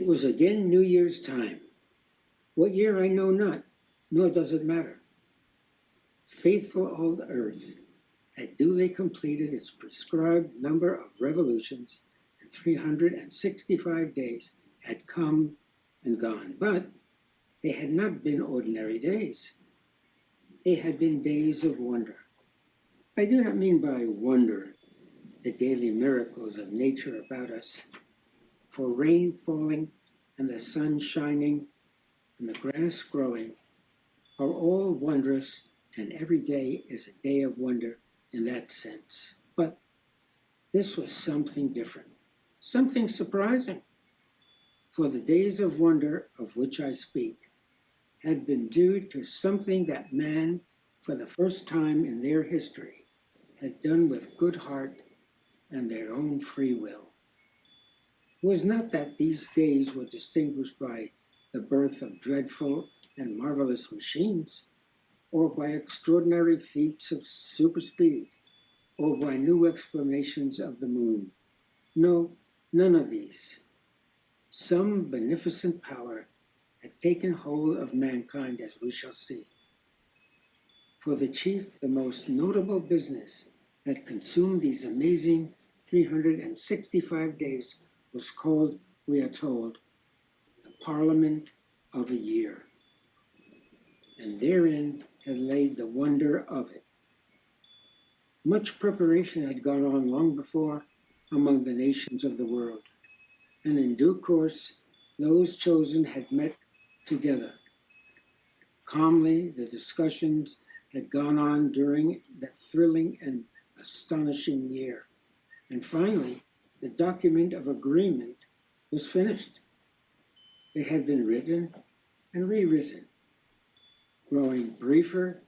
It was again New Year's time. What year I know not, nor does it matter. Faithful old Earth had duly completed its prescribed number of revolutions, and 365 days had come and gone. But they had not been ordinary days. They had been days of wonder. I do not mean by wonder the daily miracles of nature about us, for rain falling and the sun shining and the grass growing are all wondrous, and every day is a day of wonder in that sense. But this was something different, something surprising. For the days of wonder of which I speak had been due to something that man, for the first time in their history, had done with good heart and their own free will. It was not that these days were distinguished by the birth of dreadful and marvelous machines, or by extraordinary feats of super speed, or by new explanations of the moon. No, none of these. Some beneficent power had taken hold of mankind, as we shall see. For the chief, the most notable business that consumed these amazing 365 days was called, we are told, the Parliament of a Year. And therein had laid the wonder of it. Much preparation had gone on long before among the nations of the world, and in due course those chosen had met together. Calmly the discussions had gone on during that thrilling and astonishing year, and finally the document of agreement was finished. It had been written and rewritten, growing briefer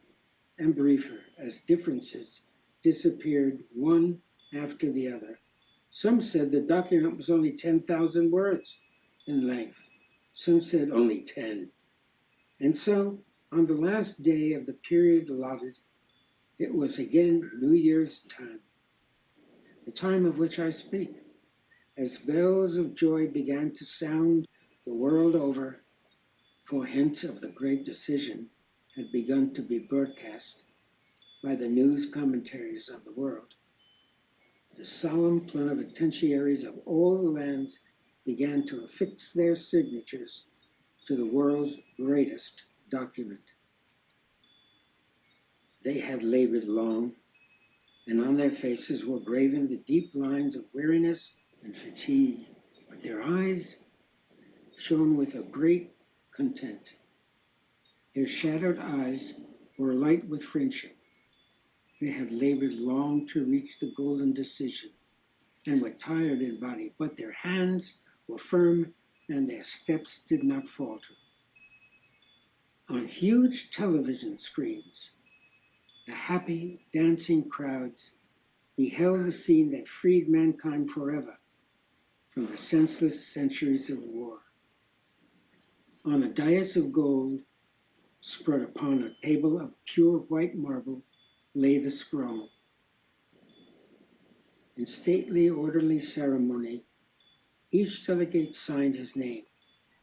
and briefer as differences disappeared one after the other. Some said the document was only 10,000 words in length. Some said only 10. And so, on the last day of the period allotted, it was again New Year's time, the time of which I speak, as bells of joy began to sound the world over, for hints of the great decision had begun to be broadcast by the news commentaries of the world. The solemn plenipotentiaries of all the lands began to affix their signatures to the world's greatest document. They had labored long, and on their faces were graven the deep lines of weariness and fatigue, but their eyes shone with a great content. Their shadowed eyes were alight with friendship. They had labored long to reach the golden decision, and were tired in body, but their hands were firm and their steps did not falter. On huge television screens, the happy, dancing crowds beheld a scene that freed mankind forever from the senseless centuries of war. On a dais of gold, spread upon a table of pure white marble, lay the scroll. In stately, orderly ceremony, each delegate signed his name,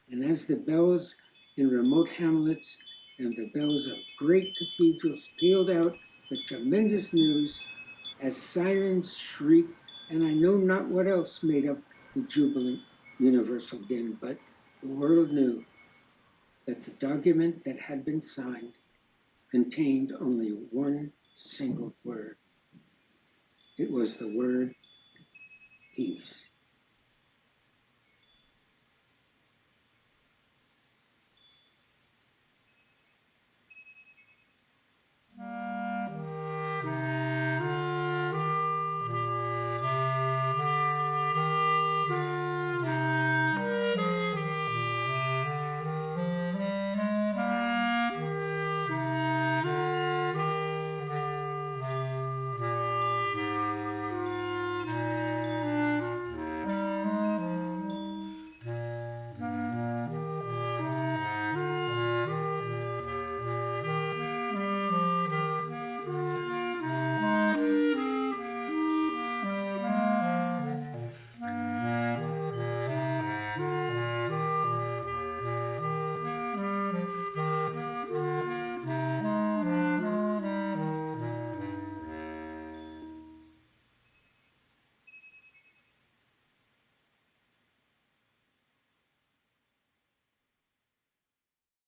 and as the bells in remote hamlets and the bells of great cathedrals pealed out the tremendous news, as sirens shrieked, and I know not what else made up the jubilant universal din, but the world knew that the document that had been signed contained only one single word. It was the word peace.